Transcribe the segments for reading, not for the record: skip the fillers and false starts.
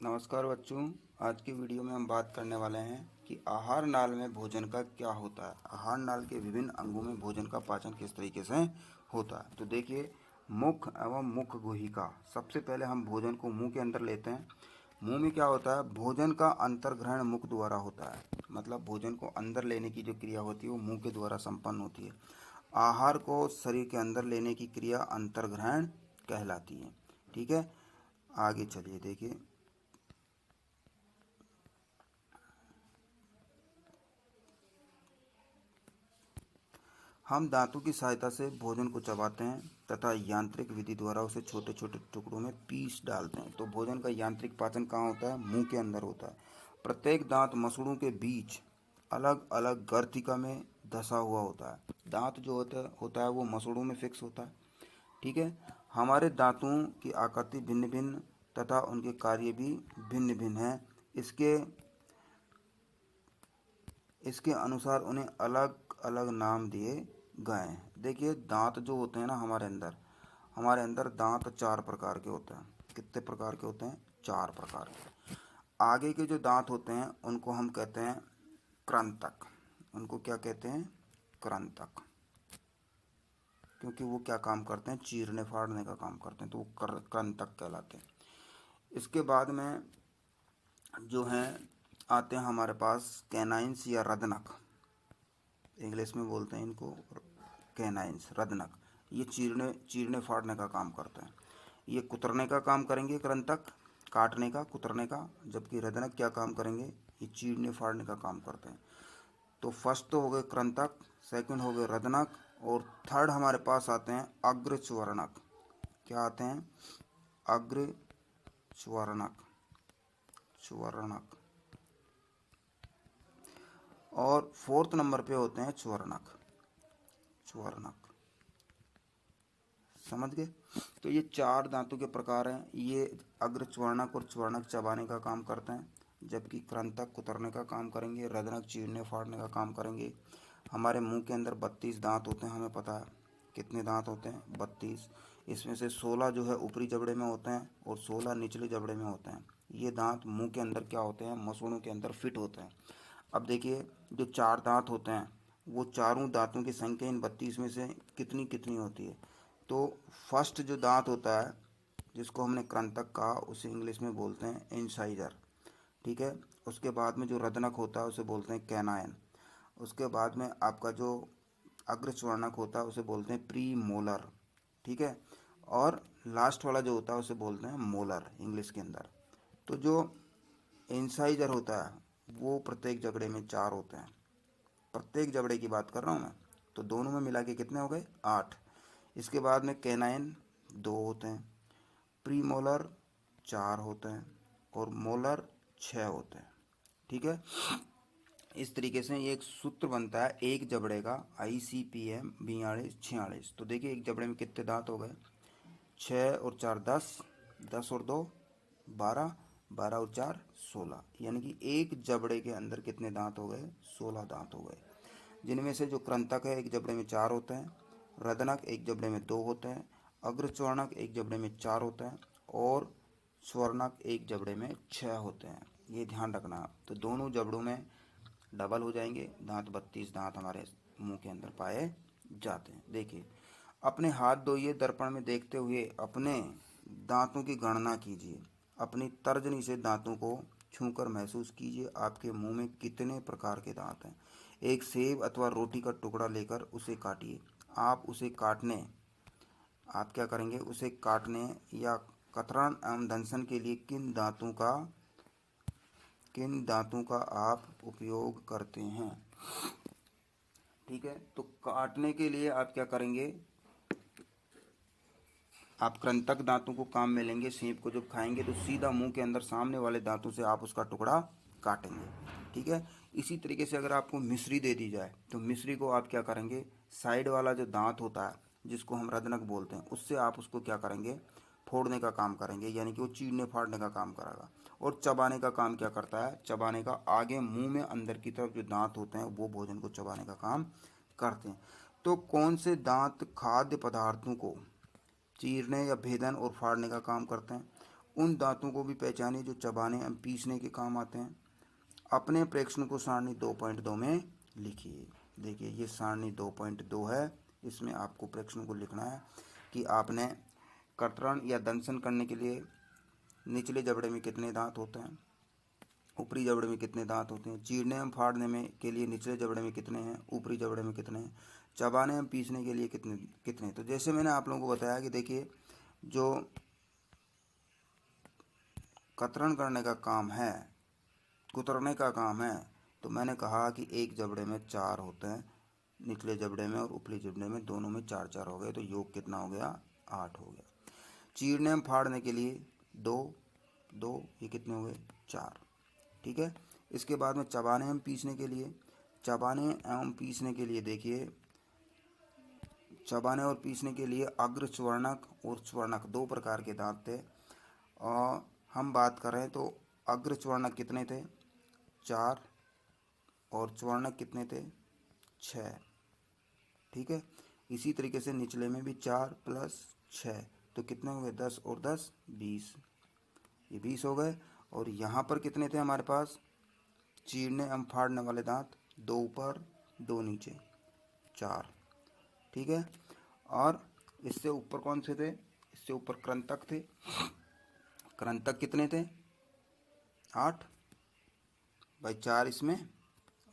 नमस्कार बच्चों। आज की वीडियो में हम बात करने वाले हैं कि आहार नाल में भोजन का क्या होता है। आहार नाल के विभिन्न अंगों में भोजन का पाचन किस तरीके से होता है। तो देखिए, मुख एवं मुख गुहिका। सबसे पहले हम भोजन को मुंह के अंदर लेते हैं। मुंह में क्या होता है, भोजन का अंतर्ग्रहण मुख द्वारा होता है। मतलब भोजन को अंदर लेने की जो क्रिया होती है वो मुंह के द्वारा संपन्न होती है। आहार को शरीर के अंदर लेने की क्रिया अंतर्ग्रहण कहलाती है। ठीक है, आगे चलिए देखिए। हम दांतों की सहायता से भोजन को चबाते हैं तथा यांत्रिक विधि द्वारा उसे छोटे छोटे टुकड़ों में पीस डालते हैं। तो भोजन का यांत्रिक पाचन कहाँ होता है, मुंह के अंदर होता है। प्रत्येक दांत मसूड़ों के बीच अलग अलग गर्तिका में धसा हुआ होता है। दांत जो होता है वो मसूड़ों में फिक्स होता है। ठीक है, हमारे दांतों की आकृति भिन्न भिन्न तथा उनके कार्य भी भिन्न भिन्न है। इसके इसके अनुसार उन्हें अलग अलग नाम दिए गए हैं। देखिए, दांत जो होते हैं ना हमारे अंदर दांत चार प्रकार के होते हैं। कितने प्रकार के होते हैं? चार प्रकार के। आगे के जो दांत होते हैं उनको हम कहते हैं कृंतक। उनको क्या कहते हैं? कृंतक। क्योंकि वो क्या काम करते हैं, चीरने फाड़ने का काम करते हैं, तो वो कृंतक कहलाते हैं। इसके बाद में जो हैं आते हैं हमारे पास कैनाइंस या रदनक। इंग्लिश में बोलते हैं इनको कैनाइंस, रदनक। ये चीरने चीरने फाड़ने का काम करते हैं। ये कुतरने का काम करेंगे कृंतक, काटने का, कुतरने का। जबकि रदनक क्या काम करेंगे, ये चीरने फाड़ने का काम करते हैं। तो फर्स्ट तो हो गए कृंतक, सेकंड हो गए रदनक, और थर्ड हमारे पास आते हैं अग्रच्वर्णक। क्या आते हैं? अग्रच्वर्णक, च्वर्णक। और फोर्थ नंबर पे होते हैं च्वर्णक, च्वर्णक। समझ गए? तो ये चार दांतों के प्रकार हैं। ये अग्रच्वर्णक और च्वर्णक चबाने का काम करते हैं, जबकि कृंतक कुतरने का काम करेंगे, रदनक चीरने फाड़ने का काम करेंगे। हमारे मुंह के अंदर 32 दांत होते हैं, हमें पता है। कितने दांत होते हैं? 32। इसमें से 16 जो है ऊपरी जबड़े में होते हैं और 16 निचले जबड़े में होते हैं। ये दांत मुंह के अंदर क्या होते हैं, मसूड़ों के अंदर फिट होते हैं। अब देखिए, जो चार दांत होते हैं वो चारों दांतों की संख्या इन 32 में से कितनी कितनी होती है। तो फर्स्ट जो दांत होता है जिसको हमने कृंतक कहा, उसे इंग्लिश में बोलते हैं इंसाइजर। ठीक है, उसके बाद में जो रदनक होता है उसे बोलते हैं कैनायन। उसके बाद में आपका जो अग्रच्वर्णक होता है उसे बोलते हैं प्री मोलर। ठीक है, और लास्ट वाला जो होता है उसे बोलते हैं मोलर इंग्लिश के अंदर। तो जो इंसाइजर होता है वो प्रत्येक जबड़े में चार होते हैं। प्रत्येक जबड़े की बात कर रहा हूँ मैं। तो दोनों में मिला के कितने हो गए? 8। इसके बाद में कैनाइन 2 होते हैं, प्री मोलर 4 होते हैं, और मोलर 6 होते हैं। ठीक है, इस तरीके से ये एक सूत्र बनता है एक जबड़े का, ICPM 42 46। तो देखिए, एक जबड़े में कितने दांत हो गए? 6 और 4 10, 10 और 2 12, 12 और 4 16। यानी कि एक जबड़े के अंदर कितने दांत हो गए? 16 दांत हो गए। जिनमें से जो कृंतक है एक जबड़े में 4 होते हैं, रदनक एक जबड़े में 2 होते हैं, अग्रच्वर्णक एक जबड़े में 4 होते हैं, और स्वर्णक एक जबड़े में 6 होते हैं। ये ध्यान रखना। तो दोनों जबड़ों में डबल हो जाएंगे दांत। 32 दांत हमारे मुंह के अंदर पाए जाते हैं। देखिए, अपने हाथ धोइए, दर्पण में देखते हुए अपने दांतों की गणना कीजिए। अपनी तर्जनी से दांतों को छूकर महसूस कीजिए आपके मुंह में कितने प्रकार के दांत हैं। एक सेब अथवा रोटी का टुकड़ा लेकर उसे काटिए। आप क्या करेंगे, उसे काटने या कतरन एवं दंशन के लिए किन दांतों का आप उपयोग करते हैं? ठीक है, तो काटने के लिए आप क्या करेंगे, आप कृंतक दांतों को काम में लेंगे। सेब को जब खाएंगे तो सीधा मुंह के अंदर सामने वाले दांतों से आप उसका टुकड़ा काटेंगे। ठीक है, इसी तरीके से अगर आपको मिश्री दे दी जाए तो मिश्री को आप क्या करेंगे, साइड वाला जो दांत होता है जिसको हम रदनक बोलते हैं, उससे आप उसको क्या करेंगे, फोड़ने का काम करेंगे। यानी कि वो चीरने फाड़ने का काम करेगा। और चबाने का काम क्या करता है, चबाने का, आगे मुंह में अंदर की तरफ जो दांत होते हैं वो भोजन को चबाने का काम करते हैं। तो कौन से दांत खाद्य पदार्थों को चीरने या भेदन और फाड़ने का काम करते हैं? उन दांतों को भी पहचानिए जो चबाने एवं पीसने के काम आते हैं। अपने प्रेक्षण को सारणी 2.2 में लिखिए। देखिए ये सारणी 2.2 है, इसमें आपको प्रेक्षण को लिखना है कि आपने कर्तन या दंशन करने के लिए निचले जबड़े में कितने दांत होते हैं, ऊपरी जबड़े में कितने दांत होते हैं, चीरने एवं फाड़ने में के लिए निचले जबड़े में कितने हैं, ऊपरी जबड़े में कितने हैं, चबाने एवं पीसने के लिए कितने कितने। तो जैसे मैंने आप लोगों को बताया कि देखिए जो कतरन करने का काम है, कुतरने का काम है, तो मैंने कहा कि एक जबड़े में 4 होते हैं, निचले जबड़े में और ऊपरी जबड़े में दोनों में 4 हो गए, तो योग कितना हो गया, 8 हो गया। चीरने एवं फाड़ने के लिए 2 2, ये कितने हो गए, 4। ठीक है। इसके बाद में चबाने एवं पीसने के लिए, चबाने एवं पीसने के लिए देखिए, चबाने और पीसने के लिए अग्र च्वर्णक और च्वर्णक 2 प्रकार के दांत थे। और हम बात करें तो अग्र च्वर्णक कितने थे, 4, और च्वर्णक कितने थे, 6। ठीक है। इसी तरीके से निचले में भी 4 + 6, तो कितने हो गए, 10 और 10 20, ये 20 हो गए। और यहाँ पर कितने थे हमारे पास, चीरने एवं फाड़ने वाले दांत 2 ऊपर 2 नीचे, 4। ठीक है। और इससे ऊपर कौन से थे, इससे ऊपर कृंतक थे। कृंतक कितने थे, 8 भाई, 4 इसमें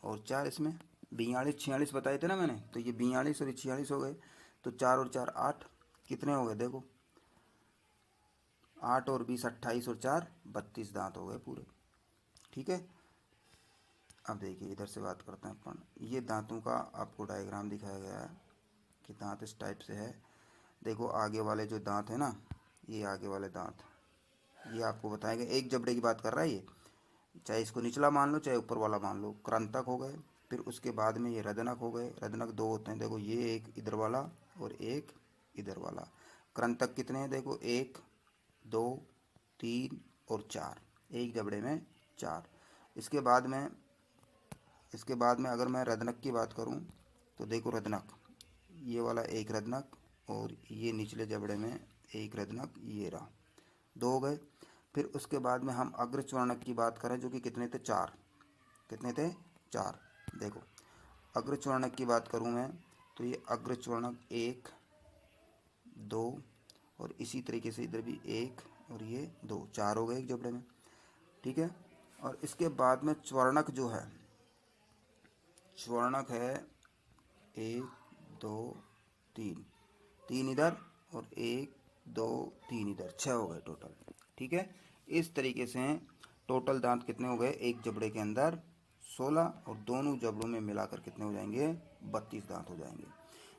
और 4 इसमें, 42 46 बताए थे ना मैंने, तो ये 42 और 46 हो गए, तो 4 और 4 8, कितने हो गए देखो, 8 और 20 28 और 4 32 दांत हो गए पूरे। ठीक है। अब देखिए इधर से बात करते हैं अपन, ये दांतों का आपको डायग्राम दिखाया गया है कि दांत इस टाइप से है। देखो आगे वाले जो दांत है ना, ये आगे वाले दांत, ये आपको बताएंगे, एक जबड़े की बात कर रहा है ये, चाहे इसको निचला मान लो चाहे ऊपर वाला मान लो। कृंतक हो गए, फिर उसके बाद में ये रदनक हो गए। रदनक 2 होते हैं, देखो ये एक इधर वाला और एक इधर वाला। कृंतक कितने हैं, देखो 1 2 3 और 4, एक जबड़े में 4। इसके बाद में अगर मैं रदनक की बात करूं तो देखो रदनक, ये वाला एक रदनक और ये निचले जबड़े में एक रदनक, ये रहा, 2 हो गए। फिर उसके बाद में हम अग्र च्वर्णक की बात करें जो कि कितने थे, 4। कितने थे, 4। देखो अग्र च्वर्णक की बात करूं मैं तो ये अग्र च्वर्णक 1 2 और इसी तरीके से इधर भी 1 और ये 2, 4 हो गए एक जबड़े में। ठीक है। और इसके बाद में च्वर्णक जो है, च्वर्णक है 1 2 3, 3 इधर और 1 2 3 इधर, 6 हो गए टोटल। ठीक है। इस तरीके से टोटल दांत कितने हो गए, एक जबड़े के अंदर 16 और दोनों जबड़ों में मिलाकर कितने हो जाएंगे, 32 दांत हो जाएंगे।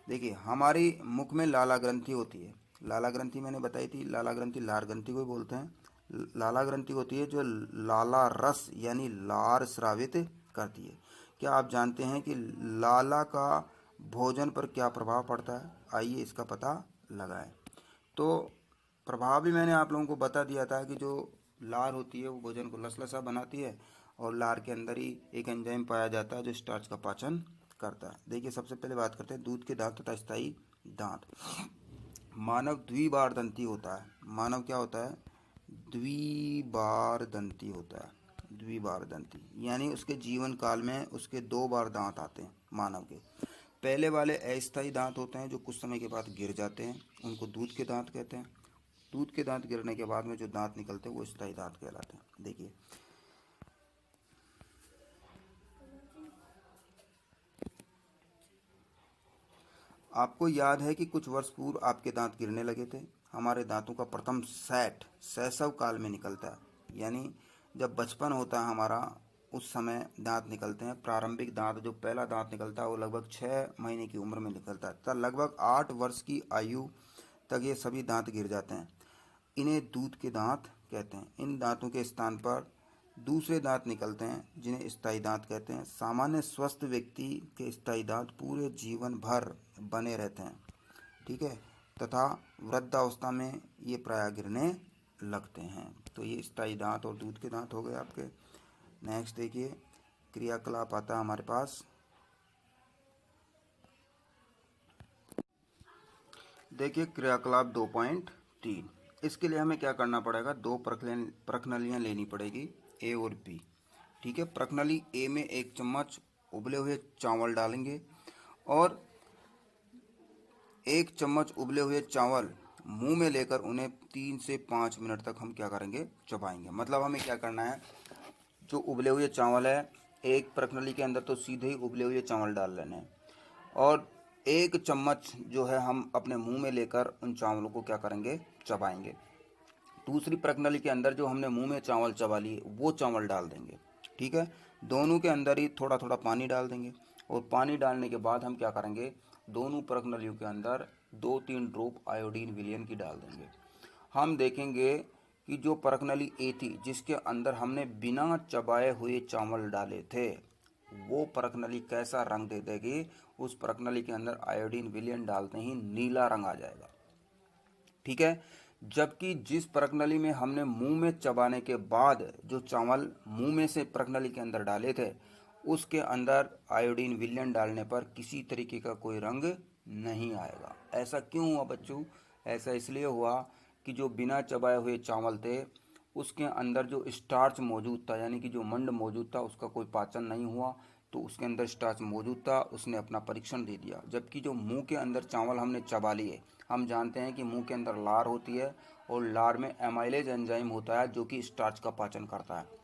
देखिए हमारी मुख में लाला ग्रंथि होती है, लाला ग्रंथि मैंने बताई थी, लाला ग्रंथि लार ग्रंथि को ही बोलते हैं। लाला ग्रंथि होती है जो लाला रस यानी लार स्रावित करती है। क्या आप जानते हैं कि लाला का भोजन पर क्या प्रभाव पड़ता है, आइए इसका पता लगाएं। तो प्रभाव भी मैंने आप लोगों को बता दिया था कि जो लार होती है वो भोजन को लसलसा बनाती है, और लार के अंदर ही एक एंजाइम पाया जाता है जो स्टार्च का पाचन करता है। देखिए सबसे पहले बात करते हैं दूध के दांत तथा स्थायी दांत। मानव द्विबारदंती होता है, मानव क्या होता है, द्विबारदंती होता है। द्विबारदंती यानी उसके जीवन काल में उसके 2 बार दांत आते हैं मानव के। पहले वाले अस्थायी दांत होते हैं जो कुछ समय के बाद गिर जाते हैं, उनको दूध के दांत कहते हैं। दूध के दांत गिरने के बाद में जो दांत निकलते हैं वो स्थायी दांत कहलाते हैं। देखिए आपको याद है कि कुछ वर्ष पूर्व आपके दांत गिरने लगे थे। हमारे दांतों का प्रथम सेट शैशव काल में निकलता है, यानी जब बचपन होता है हमारा उस समय दांत निकलते हैं। प्रारंभिक दांत जो पहला दांत निकलता है वो लगभग 6 महीने की उम्र में निकलता है, तब लगभग 8 वर्ष की आयु तक ये सभी दांत गिर जाते हैं। इन्हें दूध के दांत कहते हैं। इन दांतों के स्थान पर दूसरे दांत निकलते हैं जिन्हें स्थायी दांत कहते हैं। सामान्य स्वस्थ व्यक्ति के स्थायी दांत पूरे जीवन भर बने रहते हैं। ठीक है। तथा वृद्धावस्था में ये प्रायः गिरने लगते हैं। तो ये स्थायी दांत और दूध के दांत हो गए आपके। नेक्स्ट देखिए क्रियाकलाप आता है हमारे पास। देखिए क्रियाकलाप 2.3, इसके लिए हमें क्या करना पड़ेगा, दो प्रखनलियाँ लेनी पड़ेगी, ए और बी। ठीक है, प्रखनली ए में 1 चम्मच उबले हुए चावल डालेंगे और 1 चम्मच उबले हुए चावल मुंह में लेकर उन्हें 3 से 5 मिनट तक हम क्या करेंगे, चबाएंगे। मतलब हमें क्या करना है, जो उबले हुए चावल है, एक प्रखनली के अंदर तो सीधे ही उबले हुए चावल डाल लेने हैं और 1 चम्मच जो है हम अपने मुंह में लेकर उन चावलों को क्या करेंगे, चबाएंगे। दूसरी प्रखनली के अंदर जो हमने मुंह में चावल चबा लिए वो चावल डाल देंगे। ठीक है, दोनों के अंदर ही थोड़ा थोड़ा पानी डाल देंगे और पानी डालने के बाद हम क्या करेंगे, दोनों प्रखनलियों के अंदर 2-3 ड्रॉप आयोडीन विलयन की डाल देंगे। हम देखेंगे कि जो प्रखनली ए थी जिसके अंदर हमने बिना चबाए हुए चावल डाले थे, वो प्रखनली कैसा रंग दे देगी, उस प्रखनली के अंदर आयोडीन विलयन डालते ही नीला रंग आ जाएगा। ठीक है, जबकि जिस प्रखनली में हमने मुंह में चबाने के बाद जो चावल मुंह में से प्रखनली के अंदर डाले थे, उसके अंदर आयोडीन विलयन डालने पर किसी तरीके का कोई रंग नहीं आएगा। ऐसा क्यों हुआ बच्चों? ऐसा इसलिए हुआ कि जो बिना चबाए हुए चावल थे उसके अंदर जो स्टार्च मौजूद था, यानी कि जो मंड मौजूद था, उसका कोई पाचन नहीं हुआ, तो उसके अंदर स्टार्च मौजूद था, उसने अपना परीक्षण दे दिया। जबकि जो मुंह के अंदर चावल हमने चबा लिए, हम जानते हैं कि मुंह के अंदर लार होती है और लार में एमाइलेज एंजाइम होता है जो कि स्टार्च का पाचन करता है।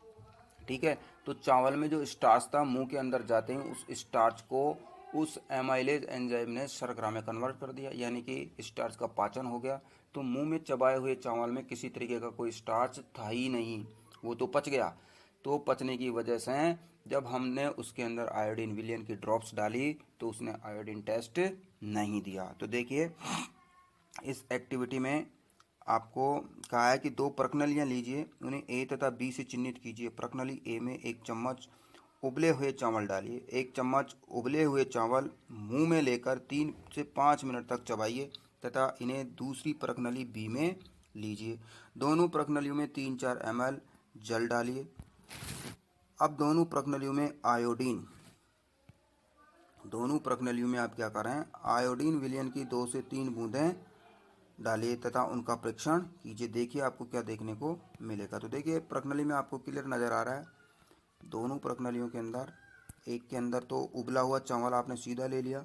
ठीक है, तो चावल में जो स्टार्च था मुंह के अंदर जाते ही उस स्टार्च को उस एमाइलेज एंजाइम ने शर्करा में कन्वर्ट कर दिया, यानी कि स्टार्च का पाचन हो गया। तो मुंह में चबाए हुए चावल में किसी तरीके का कोई स्टार्च था ही नहीं, वो तो पच गया। तो पचने की वजह से जब हमने उसके अंदर आयोडीन विलयन की ड्रॉप्स डाली तो उसने आयोडीन टेस्ट नहीं दिया। तो देखिए, इस एक्टिविटी में आपको कहा है कि 2 प्रखनलियाँ लीजिए, उन्हें ए तथा बी से चिन्हित कीजिए। प्रखनली ए में 1 चम्मच उबले हुए चावल डालिए। 1 चम्मच उबले हुए चावल मुंह में लेकर 3 से 5 मिनट तक चबाइए तथा इन्हें दूसरी प्रखनली बी में लीजिए। दोनों प्रखनलियों में 3-4 ml जल डालिए। अब दोनों प्रखनलियों में आप क्या करें, आयोडीन विलयन की 2 से 3 बूंदें डालिए तथा उनका परीक्षण कीजिए। देखिए आपको क्या देखने को मिलेगा। तो देखिए, प्रखनली में आपको क्लियर नज़र आ रहा है, दोनों प्रखनलियों के अंदर, एक के अंदर तो उबला हुआ चावल आपने सीधा ले लिया,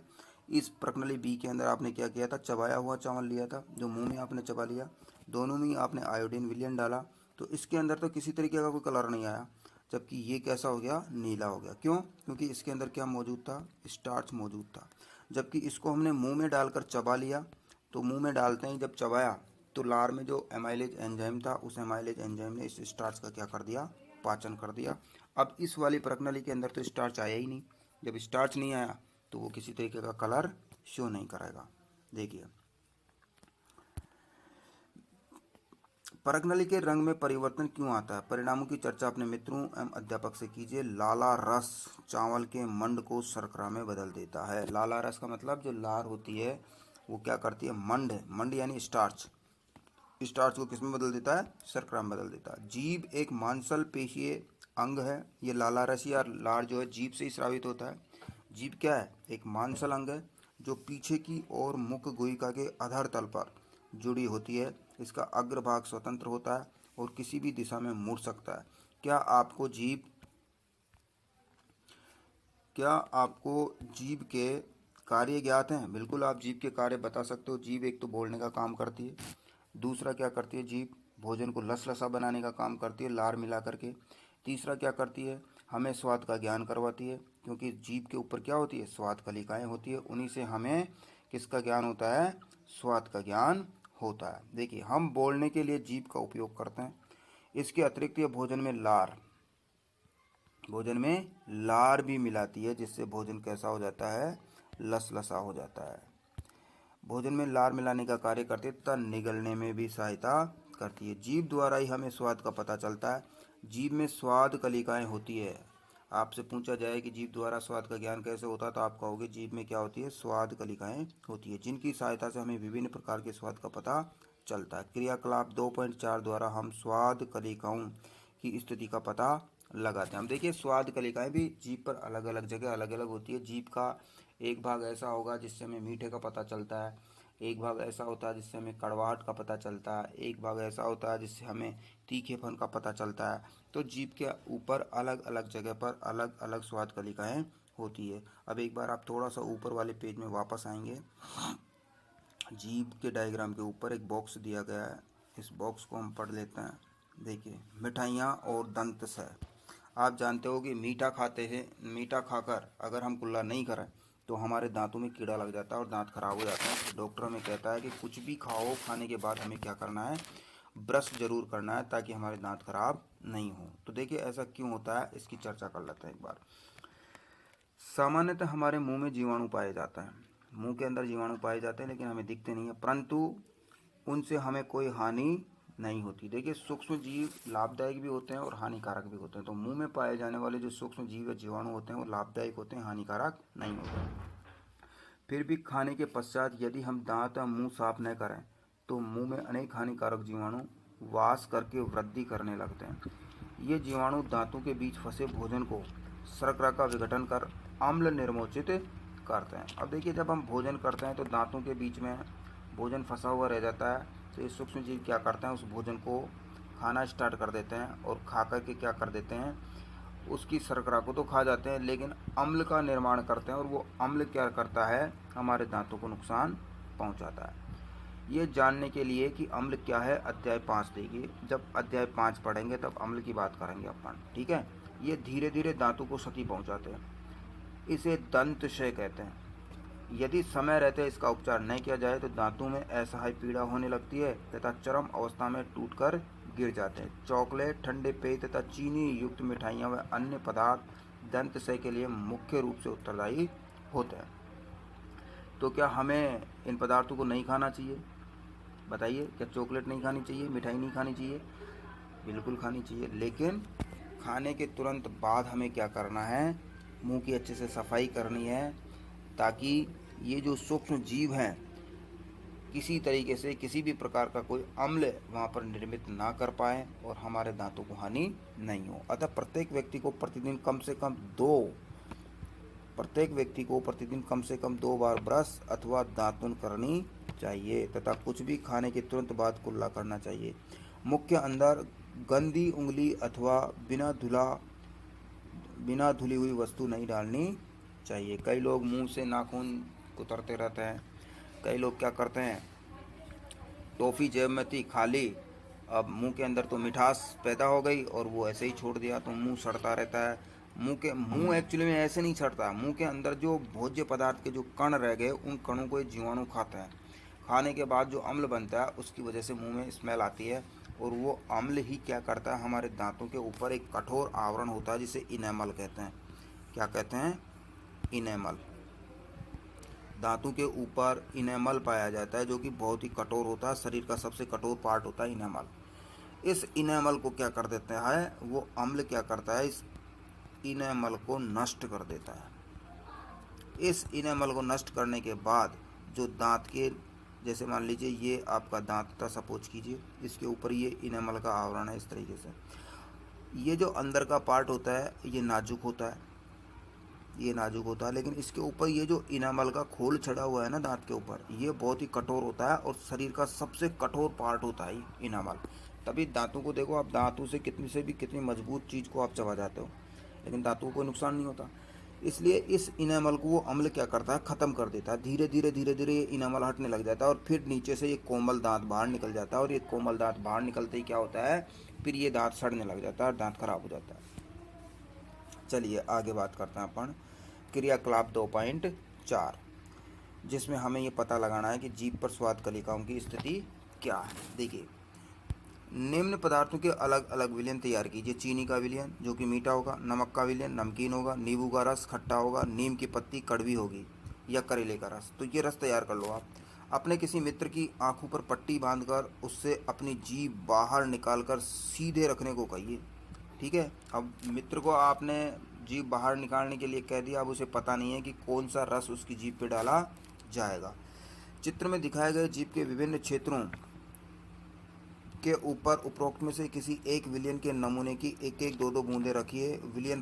इस प्रखनली बी के अंदर आपने क्या किया था, चबाया हुआ चावल लिया था जो मुंह में आपने चबा लिया। दोनों में आपने आयोडीन विलयन डाला, तो इसके अंदर तो किसी तरीके का कोई कलर नहीं आया, जबकि ये कैसा हो गया, नीला हो गया। क्यों? क्योंकि इसके अंदर क्या मौजूद था, स्टार्च मौजूद था। जबकि इसको हमने मुंह में डालकर चबा लिया, तो मुंह में डालते ही जब चबाया तो लार में जो एमाइलेज एंजाइम था, उस एमाइलेज एंजाइम ने इस स्टार्च का क्या कर दिया, पाचन कर दिया। अब इस वाली प्रखनली के अंदर तो स्टार्च आया ही नहीं। जब स्टार्च नहीं आया तो वो किसी तरीके का कलर शो नहीं करेगा। देखिए, प्रखनली के रंग में परिवर्तन क्यों आता है? परिणामों की चर्चा अपने मित्रों एवं अध्यापक से कीजिए। लाला रस चावल के मंड को शर्करा में बदल देता है। लाला रस का मतलब जो लार होती है वो क्या करती है, मंड यानी स्टार्च को किस में बदल देता है, शर्करा में बदल देता है। जीभ एक मांसल पेशीय अंग है। ये लाला रस या लार जो है जीभ से ही स्रावित होता है। जीभ क्या है, एक मांसल अंग है जो पीछे की ओर मुख गुहिका के अधर तल पर जुड़ी होती है। इसका अग्रभाग स्वतंत्र होता है और किसी भी दिशा में मुड़ सकता है। क्या आपको जीभ के कार्य ज्ञात हैं? बिल्कुल, आप जीभ के कार्य बता सकते हो। जीभ एक तो बोलने का काम करती है, दूसरा क्या करती है, जीभ भोजन को लसलसा बनाने का काम करती है लार मिला करके। तीसरा क्या करती है, हमें स्वाद का ज्ञान करवाती है, क्योंकि जीभ के ऊपर क्या होती है, स्वाद कलिकाएँ होती है, उन्हीं से हमें किसका ज्ञान होता है, स्वाद का ज्ञान होता है। देखिए, हम बोलने के लिए जीभ का उपयोग करते हैं। इसके अतिरिक्त ये भोजन में लार भी मिलाती है, जिससे भोजन कैसा हो जाता है, लसलसा हो जाता है। भोजन में लार मिलाने का कार्य करती है तथा निगलने में भी सहायता करती है। जीभ द्वारा ही हमें स्वाद का पता चलता है। जीभ में स्वाद कलिकाएं होती है। आपसे पूछा जाए कि जीभ द्वारा स्वाद का ज्ञान कैसे होता है, तो आप कहोगे जीभ में क्या होती है, स्वाद कलिकाएं होती है, जिनकी सहायता से हमें विभिन्न प्रकार के स्वाद का पता चलता है। क्रियाकलाप 2.4 द्वारा हम स्वाद कलिकाओं की स्थिति का पता लगाते हैं। हम देखिए, स्वाद कलिकाएं भी जीभ पर अलग अलग जगह अलग अलग होती है। जीभ का एक भाग ऐसा होगा जिससे हमें मीठे का पता चलता है, एक भाग ऐसा होता है जिससे हमें कड़वाहट का पता चलता है, एक भाग ऐसा होता है जिससे हमें तीखेपन का पता चलता है। तो जीभ के ऊपर अलग अलग जगह पर अलग अलग स्वाद कलिकाएँ होती है। अब एक बार आप थोड़ा सा ऊपर वाले पेज में वापस आएंगे। जीभ के डायग्राम के ऊपर एक बॉक्स दिया गया है, इस बॉक्स को हम पढ़ लेते हैं। देखिए, मिठाइयाँ और दंत सह। आप जानते हो कि मीठा खाते हैं, मीठा खाकर अगर हम कुल्ला नहीं करें तो हमारे दांतों में कीड़ा लग जाता है और दांत खराब हो जाते हैं। तो डॉक्टर हमें कहता है कि कुछ भी खाओ, खाने के बाद हमें क्या करना है, ब्रश जरूर करना है ताकि हमारे दांत खराब नहीं हो। तो देखिए ऐसा क्यों होता है, इसकी चर्चा कर लेते हैं एक बार। सामान्यतः हमारे मुंह में जीवाणु पाए जाता है, मुंह के अंदर जीवाणु पाए जाते हैं, लेकिन हमें दिखते नहीं है, परंतु उनसे हमें कोई हानि नहीं होती। देखिए, सूक्ष्म जीव लाभदायक भी होते हैं और हानिकारक भी होते हैं। तो मुंह में पाए जाने वाले जो सूक्ष्म जीव या जीवाणु होते हैं वो लाभदायक होते हैं, हानिकारक नहीं होते। फिर भी खाने के पश्चात यदि हम दांत या मुंह साफ न करें तो मुंह में अनेक हानिकारक जीवाणु वास करके वृद्धि करने लगते हैं। ये जीवाणु दांतों के बीच फंसे भोजन को शर्करा का विघटन कर अम्ल निर्मोचित करते हैं। अब देखिए, जब हम भोजन करते हैं तो दांतों के बीच में भोजन फंसा हुआ रह जाता है। तो ये सूक्ष्म जीव क्या करते हैं, उस भोजन को खाना स्टार्ट कर देते हैं और खा कर के क्या कर देते हैं, उसकी शर्करा को तो खा जाते हैं लेकिन अम्ल का निर्माण करते हैं, और वो अम्ल क्या करता है, हमारे दांतों को नुकसान पहुंचाता है। ये जानने के लिए कि अम्ल क्या है, अध्याय 5 देखिए। जब अध्याय 5 पढ़ेंगे तब अम्ल की बात करेंगे अपन, ठीक है। ये धीरे धीरे दांतों को क्षति पहुंचाते हैं, इसे दंतक्षय कहते हैं। यदि समय रहते इसका उपचार नहीं किया जाए तो दांतों में असह्य पीड़ा होने लगती है तथा चरम अवस्था में टूटकर गिर जाते हैं। चॉकलेट, ठंडे पेय तथा चीनी युक्त मिठाइयाँ व अन्य पदार्थ दंतक्षय के लिए मुख्य रूप से उत्तरदायी होते हैं। तो क्या हमें इन पदार्थों को नहीं खाना चाहिए? बताइए, क्या चॉकलेट नहीं खानी चाहिए, मिठाई नहीं खानी चाहिए? बिल्कुल खानी चाहिए, लेकिन खाने के तुरंत बाद हमें क्या करना है, मुंह की अच्छे से सफाई करनी है ताकि ये जो सूक्ष्म जीव हैं किसी तरीके से किसी भी प्रकार का कोई अम्ल वहाँ पर निर्मित ना कर पाए और हमारे दांतों को हानि नहीं हो। अतः प्रत्येक व्यक्ति को प्रतिदिन कम से कम 2 बार ब्रश अथवा दातुन करनी चाहिए तथा कुछ भी खाने के तुरंत बाद कुल्ला करना चाहिए। मुख्य अंदर गंदी उंगली अथवा बिना धुली हुई वस्तु नहीं डालनी चाहिए। कई लोग मुंह से नाखून कुतरते रहते हैं, कई लोग क्या करते हैं, टॉफ़ी जेब में थी खाली, अब मुंह के अंदर तो मिठास पैदा हो गई और वो ऐसे ही छोड़ दिया तो मुंह सड़ता रहता है। मुंह एक्चुअली में ऐसे नहीं सड़ता, मुंह के अंदर जो भोज्य पदार्थ के जो कण रह गए उन कणों को ये जीवाणु खाते हैं। खाने के बाद जो अम्ल बनता है उसकी वजह से मुंह में स्मेल आती है, और वो अम्ल ही क्या करता है, हमारे दांतों के ऊपर एक कठोर आवरण होता है जिसे इनेमल कहते हैं। क्या कहते हैं? इनेमल। दांतों के ऊपर इनेमल पाया जाता है जो कि बहुत ही कठोर होता है, शरीर का सबसे कठोर पार्ट होता है इनेमल। इस इनेमल को क्या कर देता है, वो अम्ल क्या करता है, इस इनेमल को नष्ट कर देता है। इस इनेमल को नष्ट करने के बाद जो दांत के, जैसे मान लीजिए ये आपका दांत था, सपोज कीजिए, इसके ऊपर ये इनेमल का आवरण है इस तरीके से। ये जो अंदर का पार्ट होता है ये नाजुक होता है, लेकिन इसके ऊपर ये जो इनेमल का खोल चढ़ा हुआ है ना दांत के ऊपर, ये बहुत ही कठोर होता है और शरीर का सबसे कठोर पार्ट होता है इनेमल। तभी दांतों को देखो आप, दांतों से कितनी मजबूत चीज़ को आप चबा जाते हो लेकिन दांतों को कोई नुकसान नहीं होता। इसलिए इस इनेमल को वो अम्ल क्या करता है, ख़त्म कर देता है। धीरे धीरे ये इनेमल हटने लग जाता है और फिर नीचे से ये कोमल दांत बाहर निकल जाता है, और ये कोमल दांत बाहर निकलते ही क्या होता है, फिर ये दांत सड़ने लग जाता है और दांत खराब हो जाता है। चलिए आगे बात करते हैं अपन क्रियाकलाप 2.4, जिसमें हमें ये पता लगाना है कि जीभ पर स्वाद कलिकाओं की स्थिति क्या है। देखिए, निम्न पदार्थों के अलग अलग विलयन तैयार कीजिए। चीनी का विलयन जो कि मीठा होगा, नमक का विलयन नमकीन होगा, नींबू का रस खट्टा होगा, नीम की पत्ती कड़वी होगी, या करेले का रस। तो ये रस तैयार कर लो आप। अपने किसी मित्र की आंखों पर पट्टी बांधकर उससे अपनी जीभ बाहर निकालकर सीधे रखने को कहिए, ठीक है। अब मित्र को आपने जीभ बाहर निकालने के लिए कह दिया, अब उसे पता नहीं है कि कौन सा रस उसकी जीभ पे डाला जाएगा। चित्र में दिखाए गए जीभ के विभिन्न क्षेत्रों के ऊपर उपरोक्त में से किसी एक विलयन के नमूने की 1-1, 2-2 बूंदें रखिए। विलयन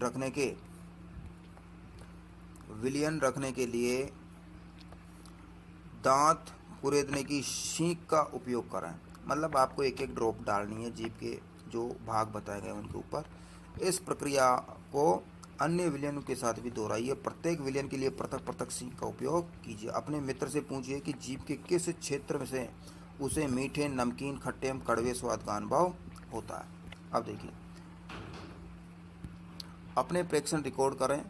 रखने के लिए दांत कुरेदने की सीख का उपयोग करें। मतलब आपको एक एक ड्रॉप डालनी है जीभ के जो भाग बताए गए उनके ऊपर। इस प्रक्रिया को अन्य विलयन के साथ भी दोहराइए। प्रत्येक विलयन के लिए पृथक पृथक सीख का उपयोग कीजिए। अपने मित्र से पूछिए कि जीभ के किस क्षेत्र में से उसे मीठे, नमकीन, खट्टे एवं कड़वे स्वाद का अनुभव होता है। अब देखिए, अपने प्रेक्षण रिकॉर्ड करें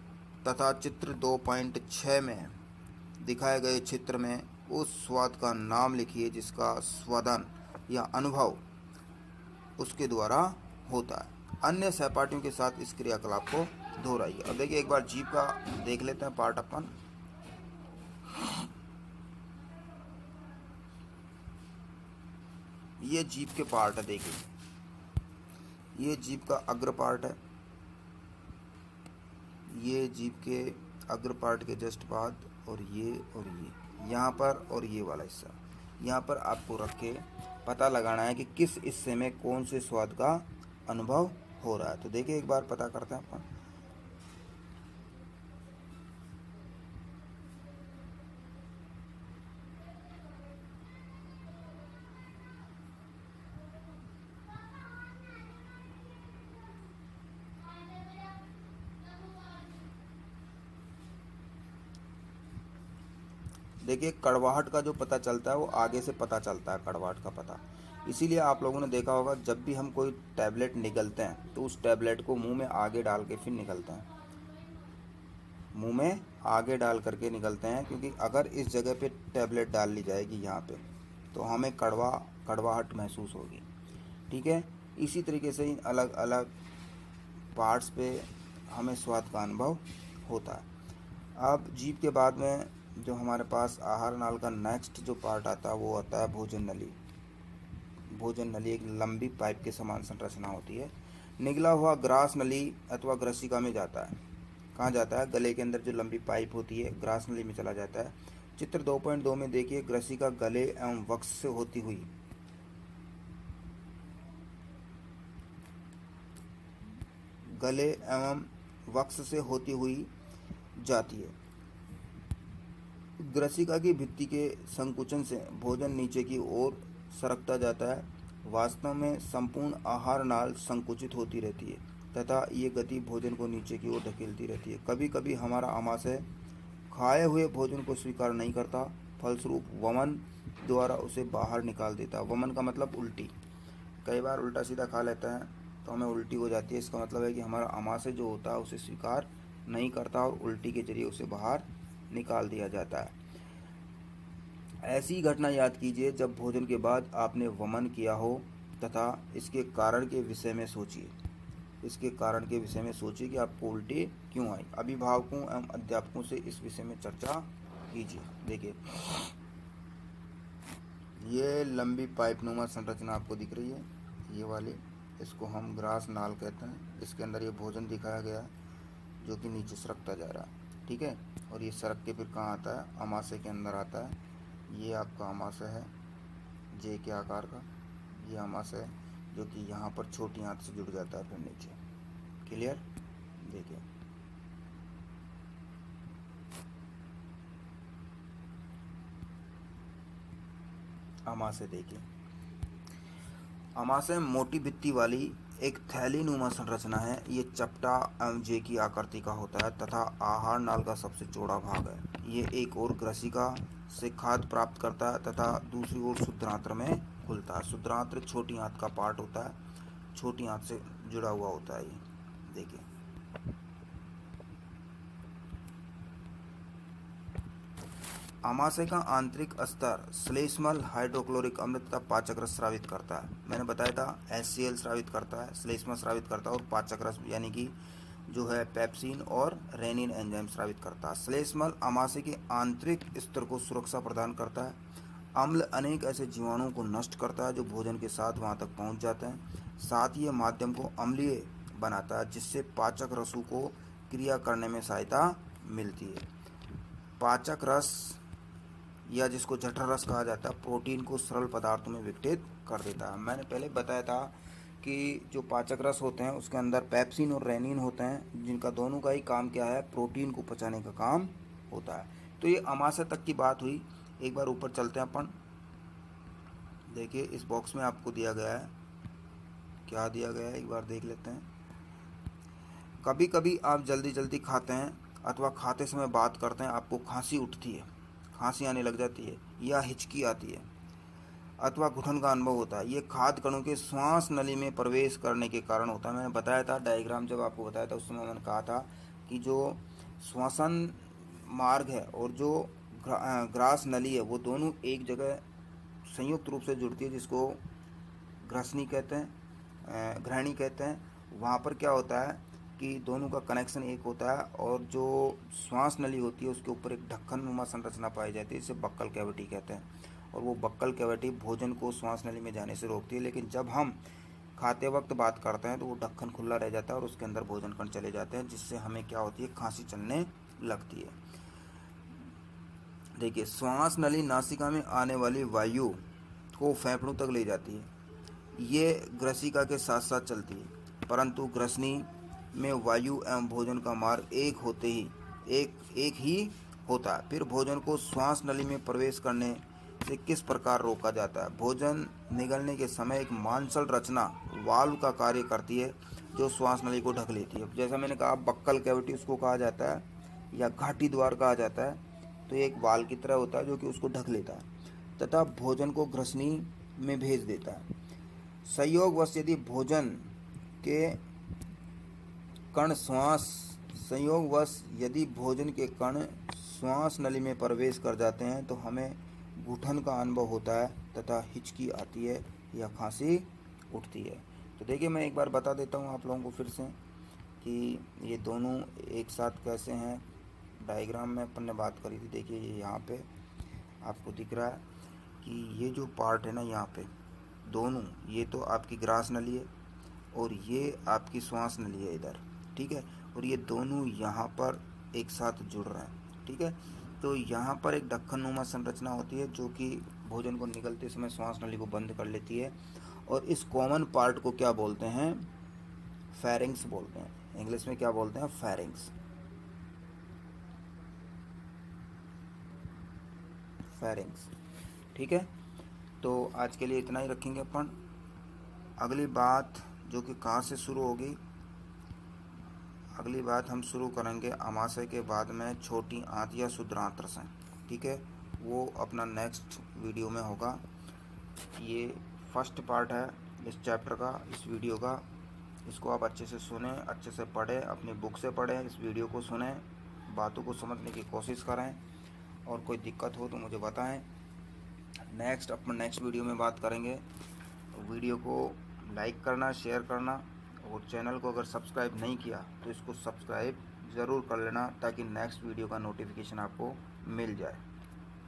तथा चित्र 2.6 में दिखाए गए चित्र में उस स्वाद का नाम लिखिए जिसका स्वादन या अनुभव उसके द्वारा होता है। अन्य सहपाठियों के साथ इस क्रियाकलाप को दोहराइए। अब देखिए, एक बार जीभ का देख लेते हैं पार्ट अपन। ये जीभ के पार्ट है, देखिए ये जीभ का अग्र पार्ट है। ये जीभ के अग्र पार्ट के जस्ट बाद और ये यहाँ पर और ये वाला हिस्सा यहाँ पर आपको रख के पता लगाना है कि किस हिस्से में कौन से स्वाद का अनुभव हो रहा है। तो देखिए, एक बार पता करते हैं अपन। देखिए, कड़वाहट का जो पता चलता है वो आगे से पता चलता है, कड़वाहट का पता। इसीलिए आप लोगों ने देखा होगा जब भी हम कोई टैबलेट निगलते हैं तो उस टैबलेट को मुंह में आगे डाल के फिर निकलते हैं, मुंह में आगे डाल करके निकलते हैं, क्योंकि अगर इस जगह पे टैबलेट डाल ली जाएगी यहाँ पे तो हमें कड़वाहट महसूस होगी। ठीक है, इसी तरीके से ही अलग अलग पार्ट्स पे हमें स्वाद का अनुभव होता है। अब जीभ के बाद में जो हमारे पास आहार नाल का नेक्स्ट जो पार्ट आता है वो आता है भोजन नली। भोजन नली एक लंबी पाइप के समान संरचना होती है। निगला हुआ ग्रास नली अथवा ग्रसिका में जाता है। कहाँ जाता है? गले के अंदर जो लंबी पाइप होती है ग्रास नली में चला जाता है। चित्र 2.2 में देखिए, ग्रसिका गले एवं वक्ष से होती हुई जाती है। ग्रसिका की भित्ति के संकुचन से भोजन नीचे की ओर सरकता जाता है। वास्तव में संपूर्ण आहार नाल संकुचित होती रहती है तथा ये गति भोजन को नीचे की ओर धकेलती रहती है। कभी कभी हमारा आमाशय खाए हुए भोजन को स्वीकार नहीं करता, फलस्वरूप वमन द्वारा उसे बाहर निकाल देता है। वमन का मतलब उल्टी। कई बार उल्टा सीधा खा लेता है तो हमें उल्टी हो जाती है। इसका मतलब है कि हमारा आमाशय जो होता है उसे स्वीकार नहीं करता और उल्टी के जरिए उसे बाहर निकाल दिया जाता है। ऐसी घटना याद कीजिए जब भोजन के बाद आपने वमन किया हो तथा इसके कारण के विषय में सोचिए। इसके कारण के विषय में सोचिए कि आपको उल्टी क्यों आई। अभिभावकों एवं अध्यापकों से इस विषय में चर्चा कीजिए। देखिए, ये लंबी पाइप नुमा संरचना आपको दिख रही है, ये वाली, इसको हम ग्रास नाल कहते हैं। इसके अंदर ये भोजन दिखाया गया है जो कि नीचे सरकता जा रहा है। ठीक है, और ये सरक के फिर कहाँ आता है? आमाशय के अंदर आता है। ये आपका आमाशय है जे के आकार का, ये आमाशय है जो कि यहाँ पर छोटी आंत से जुड़ जाता है फिर नीचे। क्लियर? देखिए, आमाशय देखिए, आमाशय मोटी भित्ति वाली एक थैली नुमा संरचना है। ये चपटा एवं जे की आकृति का होता है तथा आहार नाल का सबसे चौड़ा भाग है। ये एक और ग्रसिका से खाद्य प्राप्त करता है तथा दूसरी ओर शुद्रांत्र में खुलता है। शुद्रांत्र छोटी आंत का पार्ट होता है, छोटी आंत से जुड़ा हुआ होता है। ये देखिए, आमाशय का आंतरिक स्तर श्लेष्मल हाइड्रोक्लोरिक अम्ल तथा पाचक रस स्रावित करता है। मैंने बताया था HCl स्रावित करता है, श्लेष्मल स्रावित करता है और पाचक रस यानी कि जो है पेप्सिन और रेनिन एंजाइम स्रावित करता है। श्लेष्मल आमाशय के आंतरिक स्तर को सुरक्षा प्रदान करता है। अम्ल अनेक ऐसे जीवाणुओं को नष्ट करता है जो भोजन के साथ वहां तक पहुंच जाते हैं। साथ ही यह माध्यम को अम्लीय बनाता है जिससे पाचक रसों को क्रिया करने में सहायता मिलती है। पाचक रस या जिसको जठर रस कहा जाता है, प्रोटीन को सरल पदार्थों में विघटित कर देता है। मैंने पहले बताया था कि जो पाचक रस होते हैं उसके अंदर पेप्सिन और रेनिन होते हैं, जिनका दोनों का ही काम क्या है? प्रोटीन को पचाने का काम होता है। तो ये आमाशय तक की बात हुई। एक बार ऊपर चलते हैं अपन। देखिए इस बॉक्स में आपको दिया गया है, क्या दिया गया है एक बार देख लेते हैं। कभी कभी आप जल्दी जल्दी खाते हैं अथवा खाते समय बात करते हैं, आपको खांसी उठती है, खांसी आने लग जाती है या हिचकी आती है अथवा घुटन का अनुभव होता है। ये खाद्य कणों के श्वास नली में प्रवेश करने के कारण होता है। मैंने बताया था डायग्राम, जब आपको बताया था उस समय मैंने कहा था कि जो श्वसन मार्ग है और जो ग्रास नली है वो दोनों एक जगह संयुक्त रूप से जुड़ती है, जिसको ग्रसनी कहते हैं, घ्राणी कहते हैं। वहाँ पर क्या होता है कि दोनों का कनेक्शन एक होता है, और जो श्वास नली होती है उसके ऊपर एक ढक्कन नुमा संरचना पाई जाती है, जिसे बक्कल कैविटी कहते हैं। और वो बक्कल कैविटी भोजन को श्वास नली में जाने से रोकती है, लेकिन जब हम खाते वक्त बात करते हैं तो वो ढक्कन खुला रह जाता है और उसके अंदर भोजन कण चले जाते हैं, जिससे हमें क्या होती है, खांसी चलने लगती है। देखिए श्वास नली नासिका में आने वाली वायु को फेफड़ों तक ले जाती है। ये ग्रसिका के साथ साथ चलती है, परंतु ग्रसनी में वायु एवं भोजन का मार्ग एक होते ही एक ही होता है। फिर भोजन को श्वास नली में प्रवेश करने से किस प्रकार रोका जाता है? भोजन निगलने के समय एक मांसल रचना वाल्व का कार्य करती है, जो श्वास नली को ढक लेती है। जैसा मैंने कहा बक्कल कैविटी उसको कहा जाता है या घाटी द्वार कहा जाता है। तो एक वाल्व की तरह होता है जो कि उसको ढक लेता है तथा भोजन को ग्रसनी में भेज देता है। संयोगवश यदि भोजन के कण श्वास नली में प्रवेश कर जाते हैं तो हमें घुटन का अनुभव होता है तथा हिचकी आती है या खांसी उठती है। तो देखिए मैं एक बार बता देता हूँ आप लोगों को फिर से कि ये दोनों एक साथ कैसे हैं। डायग्राम में अपन ने बात करी थी, देखिए ये यहाँ पे आपको दिख रहा है कि ये जो पार्ट है ना, यहाँ पे दोनों, ये तो आपकी ग्रास नली है और ये आपकी श्वास नली है इधर, ठीक है। और ये दोनों यहाँ पर एक साथ जुड़ रहे हैं, ठीक है। तो यहाँ पर एक ढक्कन नुमा संरचना होती है जो कि भोजन को निगलते समय श्वास नली को बंद कर लेती है, और इस कॉमन पार्ट को क्या बोलते हैं? फेरिंग्स बोलते हैं। इंग्लिश में क्या बोलते हैं? फेरिंग्स। फेरिंग्स, ठीक है। तो आज के लिए इतना ही रखेंगे अपन। अगली बात जो कि कहाँ से शुरू होगी, अगली बात हम शुरू करेंगे अमाशय के बाद में छोटी आंत या शुद्रांत्र से, ठीक है। वो अपना नेक्स्ट वीडियो में होगा। ये फर्स्ट पार्ट है इस चैप्टर का, इस वीडियो का। इसको आप अच्छे से सुने, अच्छे से पढ़ें, अपनी बुक से पढ़ें, इस वीडियो को सुने, बातों को समझने की कोशिश करें, और कोई दिक्कत हो तो मुझे बताएं। अपन नेक्स्ट वीडियो में बात करेंगे। वीडियो को लाइक करना, शेयर करना, और चैनल को अगर सब्सक्राइब नहीं किया तो इसको सब्सक्राइब ज़रूर कर लेना, ताकि नेक्स्ट वीडियो का नोटिफिकेशन आपको मिल जाए।